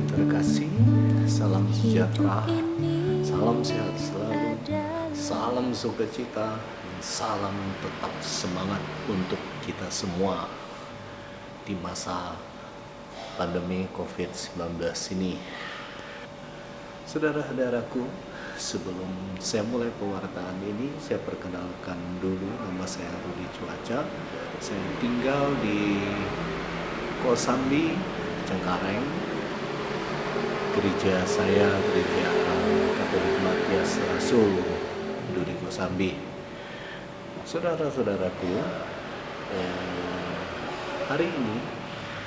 terkasih, salam sejahtera, salam sehat selalu, salam sukacita, salam tetap semangat untuk kita semua di masa pandemi COVID-19 ini. Saudara-saudaraku, sebelum saya mulai pewartaan ini, saya perkenalkan dulu, nama saya Rudi Cuaca. Saya tinggal di Kosambi, Cengkareng. Gereja saya Gereja Katolik Matias Rasul Duri Kosambi. Saudara-saudaraku, hari ini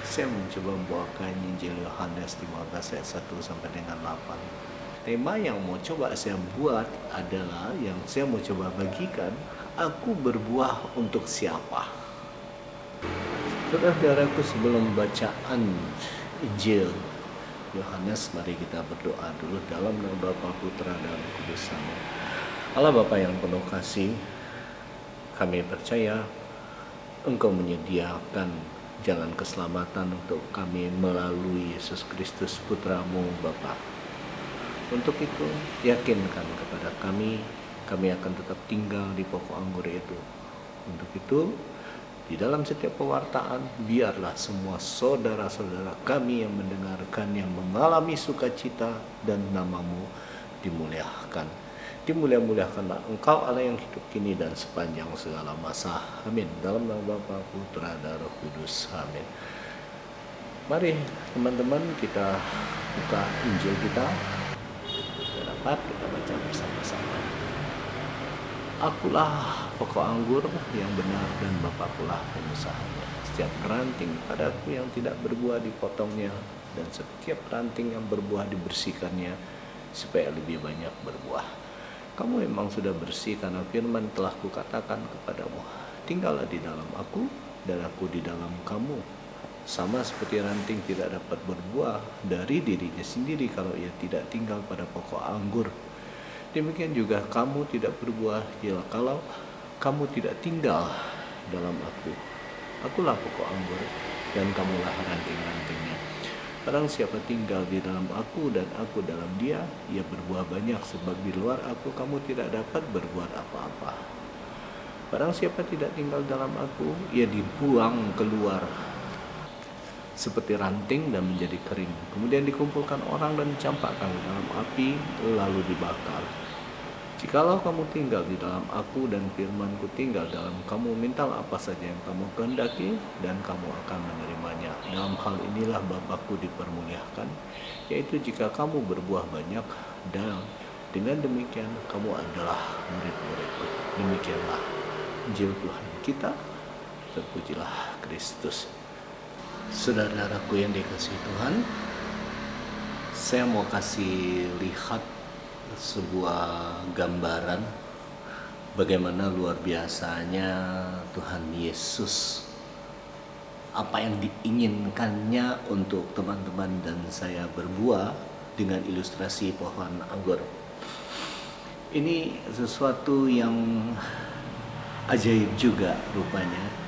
saya mencoba membawakan Injil Yohanes 15 ayat 1 sampai dengan 8. Tema yang mau coba saya buat adalah, yang saya mau coba bagikan, aku berbuah untuk siapa? Saudara-saudaraku, sebelum bacaan Injil Yohanes, mari kita berdoa dulu dalam nama Bapa, Putra, dan Roh Kudus. Amin. Allah Bapa yang penuh kasih, kami percaya Engkau menyediakan jalan keselamatan untuk kami melalui Yesus Kristus Putra-Mu Bapa. Untuk itu, yakinkan kepada kami akan tetap tinggal di pokok anggur itu. Untuk itu, di dalam setiap pewartaan, biarlah semua saudara-saudara kami yang mendengarkan, yang mengalami sukacita, dan nama-Mu dimuliakan. Dimuliakanlah Engkau Allah yang hidup kini dan sepanjang segala masa. Amin. Dalam nama Bapa, Putra, dan Roh Kudus. Amin. Mari teman-teman, kita buka Injil kita. Kita baca bersama-sama. Akulah pokok anggur yang benar dan Bapakkulah pengusahanya. Setiap ranting padaku yang tidak berbuah dipotongnya, dan setiap ranting yang berbuah dibersihkannya, supaya lebih banyak berbuah. Kamu memang sudah bersih karena firman telah kukatakan kepadamu. Tinggallah di dalam aku dan aku di dalam kamu. Sama seperti ranting tidak dapat berbuah dari dirinya sendiri kalau ia tidak tinggal pada pokok anggur. Demikian juga kamu tidak berbuah ialah kalau kamu tidak tinggal dalam aku. Akulah pokok anggur dan kamulah ranting-rantingnya. Barang siapa tinggal di dalam aku dan aku dalam dia, ia berbuah banyak, sebab di luar aku kamu tidak dapat berbuat apa-apa. Barang siapa tidak tinggal dalam aku, ia dibuang keluar seperti ranting dan menjadi kering. Kemudian dikumpulkan orang dan dicampakkan ke dalam api, lalu dibakar. Jikalau kamu tinggal di dalam aku dan firman-Ku tinggal dalam kamu, mintalah apa saja yang kamu kehendaki dan kamu akan menerimanya. Dalam hal inilah Bapa-Ku dipermuliakan, yaitu jika kamu berbuah banyak, dan dengan demikian kamu adalah murid-murid-Ku. Demikianlah Injil Tuhan kita. Terpujilah Kristus. Saudara-saudaraku yang dikasihi Tuhan, saya mau kasih lihat sebuah gambaran bagaimana luar biasanya Tuhan Yesus, apa yang diinginkannya untuk teman-teman dan saya berbuah dengan ilustrasi pohon anggur. Ini sesuatu yang ajaib juga rupanya.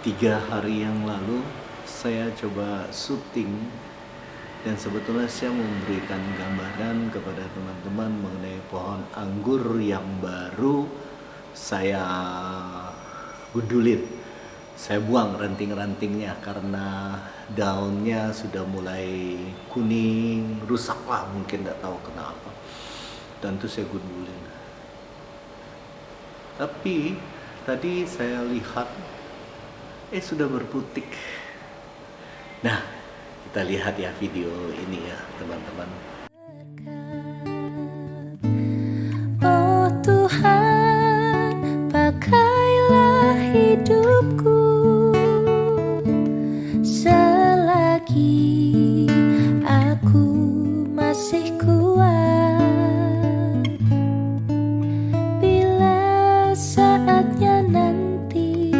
3 hari yang lalu saya coba syuting, dan sebetulnya saya memberikan gambaran kepada teman-teman mengenai pohon anggur yang baru saya gundulin. Saya buang ranting-rantingnya karena daunnya sudah mulai kuning, rusak lah, mungkin tidak tahu kenapa. Dan itu saya gundulin. Tapi tadi saya lihat sudah berputik. Nah, kita lihat ya video ini ya teman-teman. Oh Tuhan, pakailah hidupku selagi aku masih kuat. Bila saatnya nanti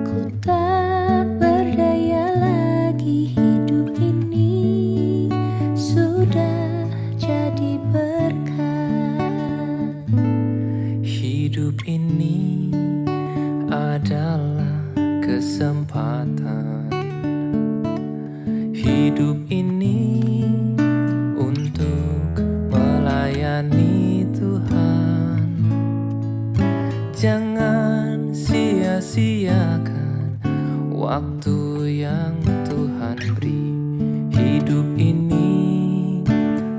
ku tak berdaya lagi, hidup ini sudah sia-siakan waktu yang Tuhan beri. Hidup ini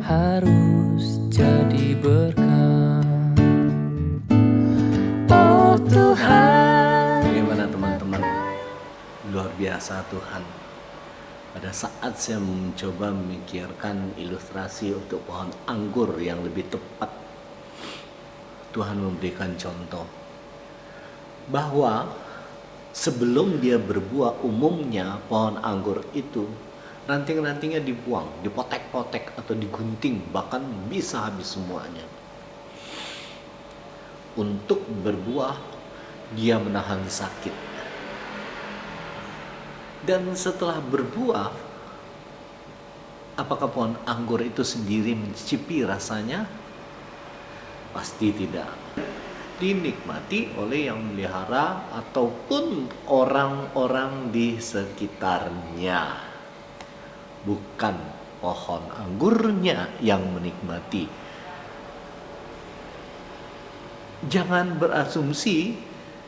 harus jadi berkah. Oh Tuhan, Bagaimana teman-teman? Luar biasa Tuhan. Pada saat saya mencoba memikirkan ilustrasi untuk pohon anggur yang lebih tepat, Tuhan memberikan contoh bahwa sebelum dia berbuah, umumnya pohon anggur itu ranting-rantingnya dibuang, dipotek-potek atau digunting, bahkan bisa habis semuanya. Untuk berbuah, dia menahan sakit. Dan setelah berbuah, apakah pohon anggur itu sendiri mencicipi rasanya? Pasti tidak. Dinikmati oleh yang melihara ataupun orang-orang di sekitarnya. Bukan pohon anggurnya yang menikmati. Jangan berasumsi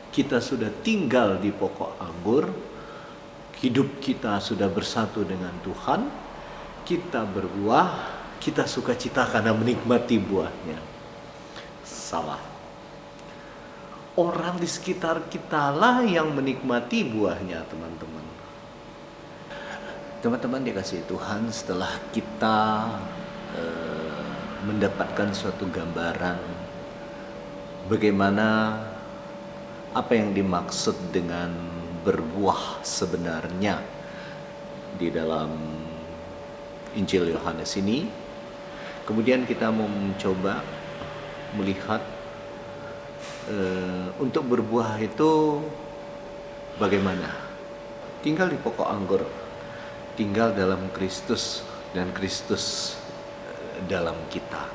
kita sudah tinggal di pokok anggur, hidup kita sudah bersatu dengan Tuhan, kita berbuah, kita sukacita karena menikmati buahnya. Salah. Orang di sekitar kita lah yang menikmati buahnya, teman-teman. Teman-teman dikasihi Tuhan, setelah kita mendapatkan suatu gambaran bagaimana apa yang dimaksud dengan berbuah sebenarnya di dalam Injil Yohanes ini, kemudian kita mau mencoba melihat untuk berbuah itu bagaimana. Tinggal di pokok anggur, tinggal dalam Kristus dan Kristus dalam kita.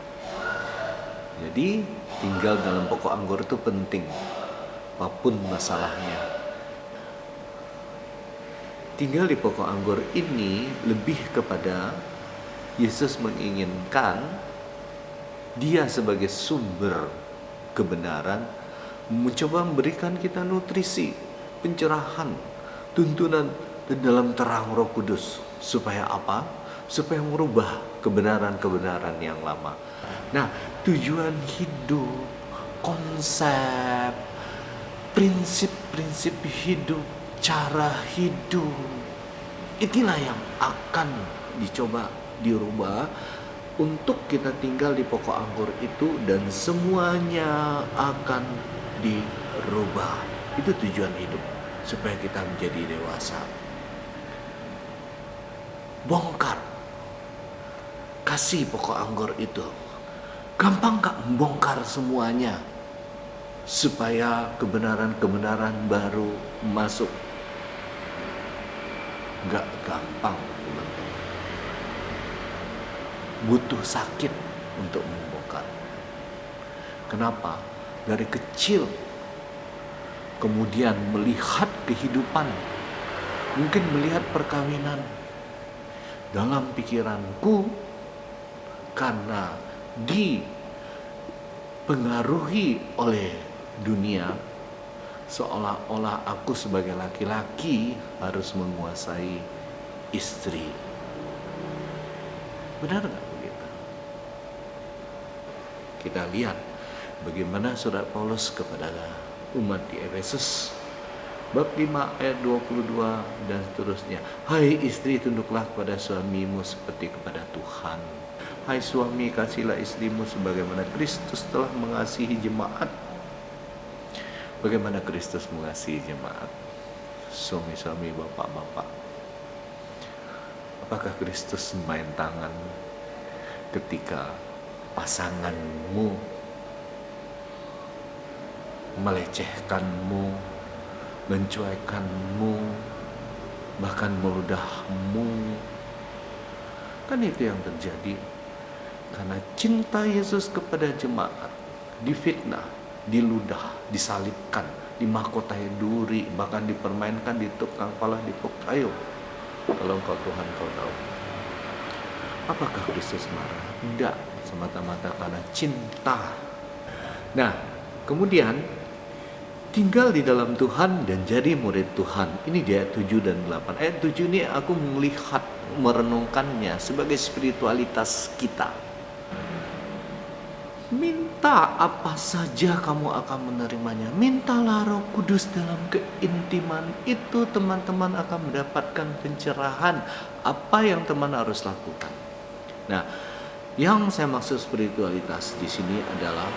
Jadi tinggal dalam pokok anggur itu penting, apapun masalahnya. Tinggal di pokok anggur ini lebih kepada Yesus menginginkan Dia sebagai sumber kebenaran mencoba memberikan kita nutrisi, pencerahan, tuntunan di dalam terang Roh Kudus. Supaya apa? Supaya merubah kebenaran-kebenaran yang lama. Nah, tujuan hidup, konsep, prinsip-prinsip hidup, cara hidup, inilah yang akan dicoba dirubah untuk kita tinggal di pokok anggur itu, dan semuanya akan dirubah. Itu tujuan hidup, supaya kita menjadi dewasa. Bongkar, kasih pokok anggur itu. Gampang gak membongkar semuanya supaya kebenaran-kebenaran baru masuk? Gak gampang, teman-teman. Butuh sakit untuk membongkar. Kenapa? Dari kecil kemudian melihat kehidupan, mungkin melihat perkawinan, dalam pikiranku karena dipengaruhi oleh dunia, seolah-olah aku sebagai laki-laki harus menguasai istri. Benar nggak begitu? Kita lihat bagaimana surat Paulus kepada umat di Efesus bab 5 ayat 22 dan seterusnya. Hai istri, tunduklah kepada suamimu seperti kepada Tuhan. Hai suami, kasihilah istrimu sebagaimana Kristus telah mengasihi jemaat. Bagaimana Kristus mengasihi jemaat? Suami-suami, bapak-bapak, apakah Kristus main tangan ketika pasanganmu melecehkanmu, mencuekanmu, bahkan meludahmu? Kan itu yang terjadi karena cinta Yesus kepada jemaat difitnah, diludah, disalibkan, dimahkotai duri, bahkan dipermainkan, ditukang kepala, dipuk. Ayo, kalau engkau Tuhan, kau tahu. Apakah Kristus marah? Tidak, semata-mata karena cinta. Nah, kemudian tinggal di dalam Tuhan dan jadi murid Tuhan. Ini di ayat 7 dan 8. Ayat 7 ini aku melihat, merenungkannya sebagai spiritualitas kita. Minta apa saja kamu akan menerimanya. Mintalah Roh Kudus dalam keintiman itu, teman-teman akan mendapatkan pencerahan apa yang teman harus lakukan. Nah, yang saya maksud spiritualitas di sini adalah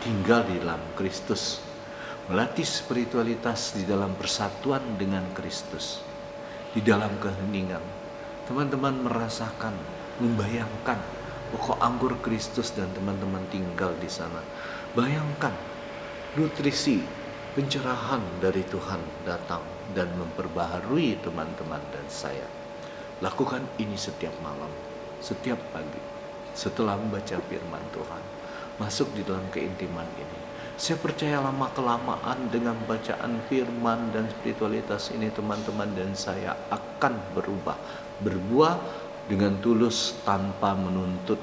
tinggal di dalam Kristus. Melatih spiritualitas di dalam persatuan dengan Kristus. Di dalam keheningan. Teman-teman merasakan, membayangkan pokok anggur Kristus dan teman-teman tinggal di sana. Bayangkan nutrisi, pencerahan dari Tuhan datang dan memperbaharui teman-teman dan saya. Lakukan ini setiap malam, setiap pagi, setelah membaca firman Tuhan. Masuk di dalam keintiman ini. Saya percaya lama-kelamaan dengan bacaan firman dan spiritualitas ini, teman-teman dan saya akan berubah, berbuah dengan tulus tanpa menuntut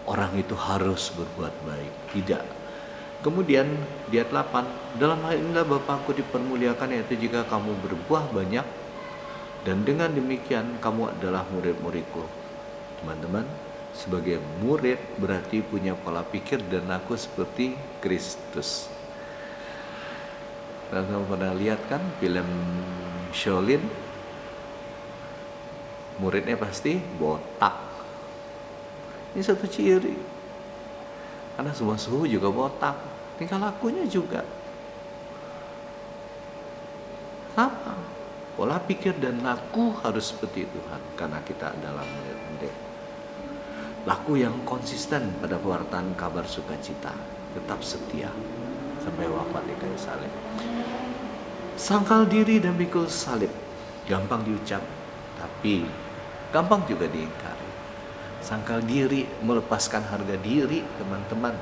orang itu harus berbuat baik. Tidak. Kemudian di ayat 8, dalam hal inilah Bapakku dipermuliakan, yaitu jika kamu berbuah banyak, dan dengan demikian kamu adalah murid-muridku. Teman-teman, sebagai murid berarti punya pola pikir dan aku seperti Kristus. Kamu pernah lihat kan film Shaolin? Muridnya pasti botak. Ini satu ciri. Karena semua suhu juga botak. Tingkah lakunya juga sama. Pola pikir dan laku harus seperti Tuhan. Karena kita adalah murid-murid. Laku yang konsisten pada pewartaan kabar sukacita. Tetap setia sampai wafat di kayu salib. Sangkal diri dan pikul salib. Gampang diucap, tapi gampang juga diingkari. Sangkal diri, melepaskan harga diri, teman-teman.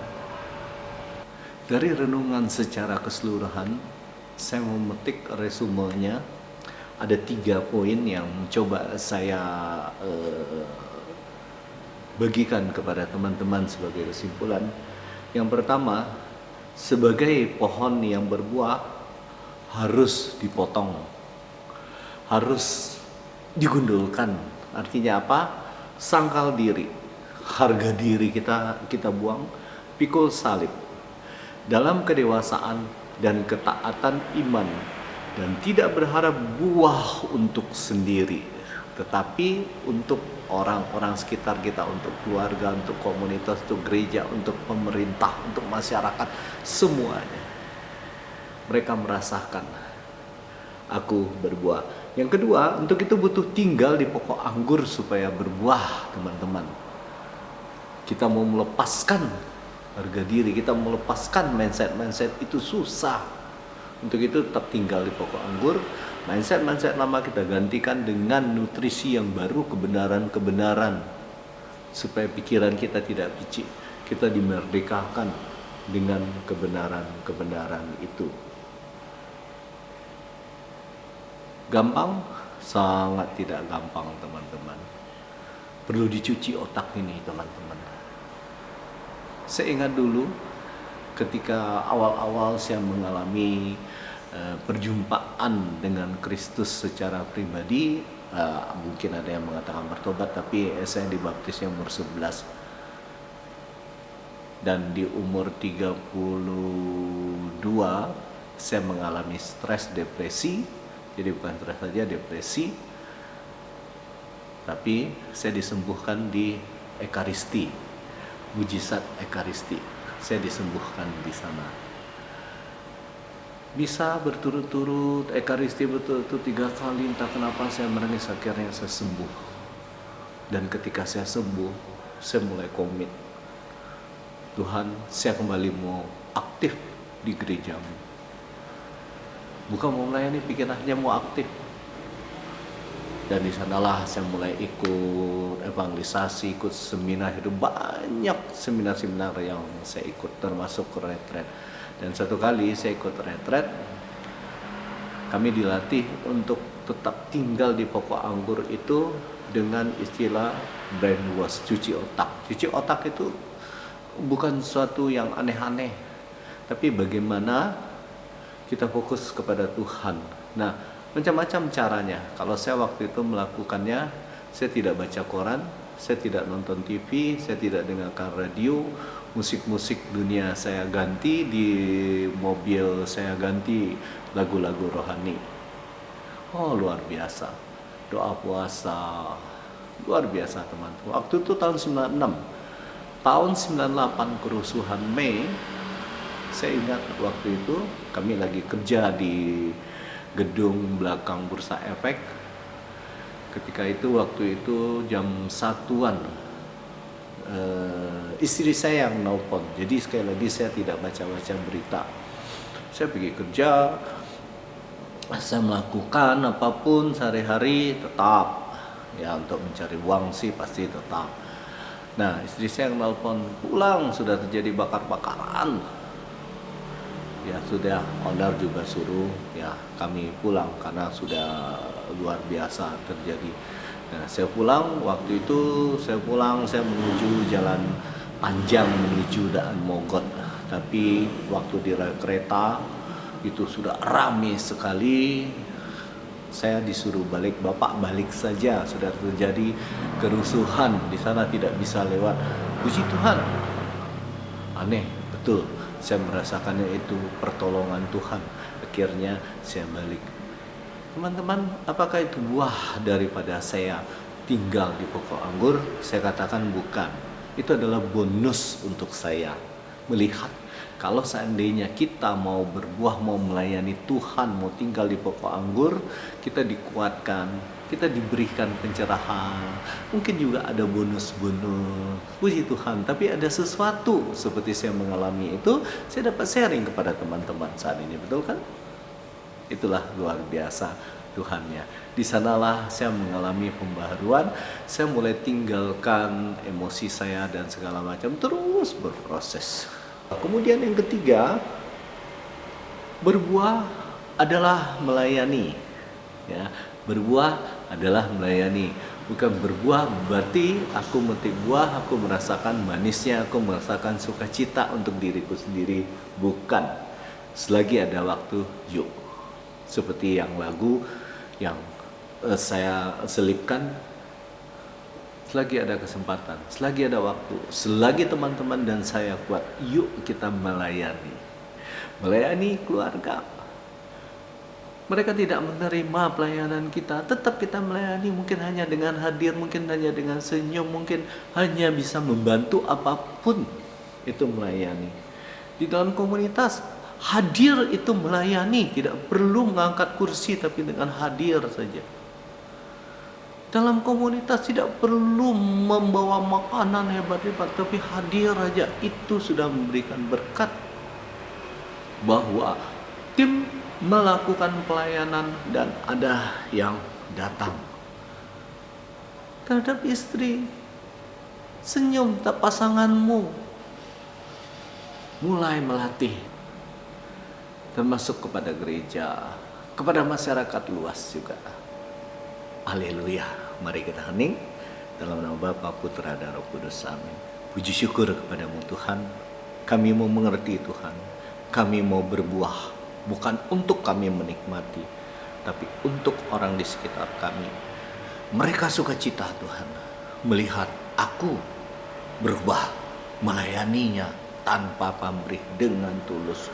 Dari renungan secara keseluruhan, saya memetik resumenya. Ada 3 poin yang coba saya bagikan kepada teman-teman sebagai kesimpulan. Yang pertama, sebagai pohon yang berbuah harus dipotong, harus digundulkan. Artinya apa? Sangkal diri, harga diri kita buang, pikul salib. Dalam kedewasaan dan ketaatan iman, dan tidak berharap buah untuk sendiri, tetapi untuk orang-orang sekitar kita, untuk keluarga, untuk komunitas, untuk gereja, untuk pemerintah, untuk masyarakat, semuanya. Mereka merasakan aku berbuah. Yang kedua, untuk itu butuh tinggal di pokok anggur supaya berbuah, teman-teman. Kita mau melepaskan harga diri, kita mau melepaskan mindset itu susah. Untuk itu tetap tinggal di pokok anggur. Mindset lama kita gantikan dengan nutrisi yang baru, kebenaran-kebenaran. Supaya pikiran kita tidak picik, kita dimerdekakan dengan kebenaran-kebenaran itu. Gampang? Sangat tidak gampang, teman-teman. Perlu dicuci otak ini, teman-teman. Saya ingat dulu ketika awal-awal saya mengalami perjumpaan dengan Kristus secara pribadi. Mungkin ada yang mengatakan bertobat, tapi saya dibaptisnya umur 11. Dan di umur 32 saya mengalami stres, depresi. Jadi bukan stres saja, depresi. Tapi saya disembuhkan di Ekaristi, mujizat Ekaristi. Saya disembuhkan di sana. Bisa berturut-turut Ekaristi berturut-turut 3 kali, entah kenapa saya menangis, akhirnya saya sembuh. Dan ketika saya sembuh, saya mulai komit. Tuhan, saya kembali mau aktif di gerejamu. Bukan mau melayani, pikirannya mau aktif. Dan di sanalah saya mulai ikut evangelisasi, ikut seminar hidup. Banyak seminar-seminar yang saya ikut, termasuk retret. Dan satu kali saya ikut retret, kami dilatih untuk tetap tinggal di pokok anggur itu dengan istilah brainwash, cuci otak. Cuci otak itu bukan sesuatu yang aneh-aneh, tapi bagaimana kita fokus kepada Tuhan. Nah, macam-macam caranya. Kalau saya waktu itu melakukannya, saya tidak baca koran, saya tidak nonton TV, saya tidak dengarkan radio, musik-musik dunia saya ganti, di mobil saya ganti lagu-lagu rohani. Oh, luar biasa. Doa puasa, luar biasa teman-teman. Waktu itu tahun 96. Tahun 98 kerusuhan Mei, saya ingat waktu itu kami lagi kerja di gedung belakang Bursa Efek. Ketika itu waktu itu jam 1-an, istri saya yang nelpon. Jadi sekali lagi saya tidak baca-baca berita. Saya pergi kerja, saya melakukan apapun sehari-hari tetap ya, untuk mencari uang sih pasti tetap. Nah, istri saya yang nelpon, pulang sudah terjadi bakar-bakaran. Ya sudah, owner juga suruh ya kami pulang karena sudah luar biasa terjadi. Nah, saya pulang, waktu itu saya menuju jalan panjang menuju Daan Mogot. Tapi waktu di kereta itu sudah ramai sekali. Saya disuruh balik, Bapak balik saja, sudah terjadi kerusuhan di sana, tidak bisa lewat. Puji Tuhan, aneh betul, saya merasakannya itu pertolongan Tuhan. Akhirnya saya balik. Teman-teman, apakah itu buah daripada saya tinggal di pokok anggur? Saya katakan bukan. Itu adalah bonus untuk saya melihat kalau seandainya kita mau berbuah, mau melayani Tuhan, mau tinggal di pokok anggur, kita dikuatkan, kita diberikan pencerahan, mungkin juga ada bonus-bonus, puji Tuhan. Tapi ada sesuatu seperti saya mengalami itu, saya dapat sharing kepada teman-teman saat ini, betul kan? Itulah luar biasa Tuhannya. Di sanalah saya mengalami pembaharuan, saya mulai tinggalkan emosi saya dan segala macam, terus berproses. Kemudian yang ketiga, berbuah adalah melayani. Ya, berbuah adalah melayani. Bukan berbuah berarti aku memetik buah, aku merasakan manisnya, aku merasakan sukacita untuk diriku sendiri. Bukan. Selagi ada waktu, yuk. Seperti yang lagu yang saya selipkan, selagi ada kesempatan, selagi ada waktu, selagi teman-teman dan saya kuat, yuk kita melayani. Melayani keluarga. Mereka tidak menerima pelayanan kita, tetap kita melayani, mungkin hanya dengan hadir, mungkin hanya dengan senyum, mungkin hanya bisa membantu apapun, itu melayani. Di dalam komunitas, hadir itu melayani, tidak perlu mengangkat kursi tapi dengan hadir saja. Dalam komunitas tidak perlu membawa makanan hebat-hebat, tapi hadir aja itu sudah memberikan berkat. Bahwa tim melakukan pelayanan dan ada yang datang. Terhadap istri, senyum tak pasanganmu. Mulai melatih. Termasuk kepada gereja, kepada masyarakat luas juga. Haleluya. Mari kita hening dalam nama Bapa, Putra dan Roh Kudus. Amin. Puji syukur kepadamu Tuhan. Kami mau mengerti Tuhan. Kami mau berbuah. Bukan untuk kami menikmati, tapi untuk orang di sekitar kami. Mereka sukacita Tuhan. Melihat aku berubah, melayaninya tanpa pamrih, dengan tulus.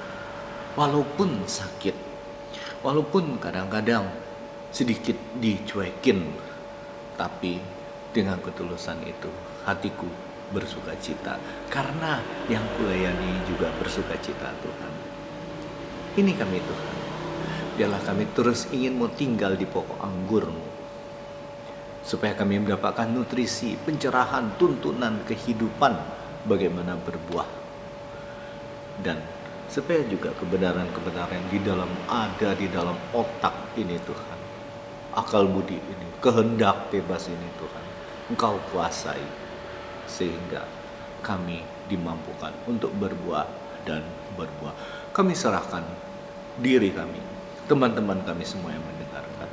Walaupun sakit, walaupun kadang-kadang sedikit dicuekin, tapi dengan ketulusan itu hatiku bersukacita karena yang kulayani juga bersukacita Tuhan. Ini kami Tuhan, biarlah kami terus ingin mau tinggal di pokok anggur-Mu, supaya kami mendapatkan nutrisi, pencerahan, tuntunan kehidupan bagaimana berbuah, dan supaya juga kebenaran-kebenaran di dalam ada di dalam otak ini Tuhan, akal budi ini, kehendak bebas ini Tuhan, Engkau kuasai sehingga kami dimampukan untuk berbuah dan berbuah. Kami serahkan diri kami, teman-teman kami semua yang mendengarkan.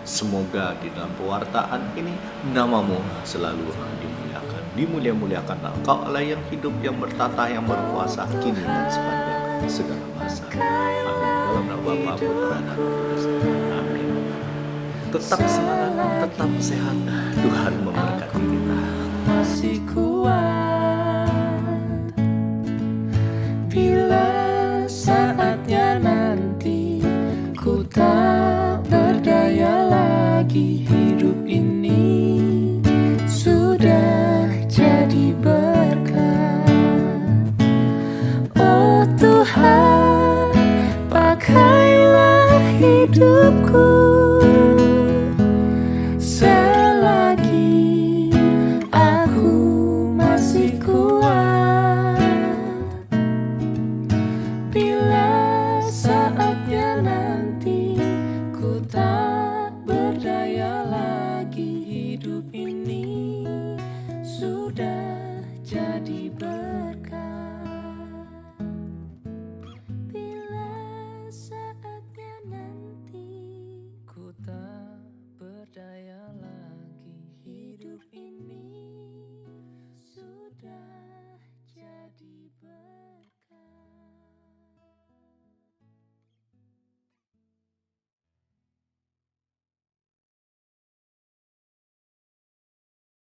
Semoga di dalam pewartaan ini nama-Mu selalu dimuliakan. Dimulia-muliakanlah Engkau Allah yang hidup, yang bertata, yang berkuasa kini dan sepanjang segala masalah. Amin. Dalam nama Bapa, Putra, dan Roh Kudus. Amin. Tetap semangat, tetap sehat. Tuhan memberkati.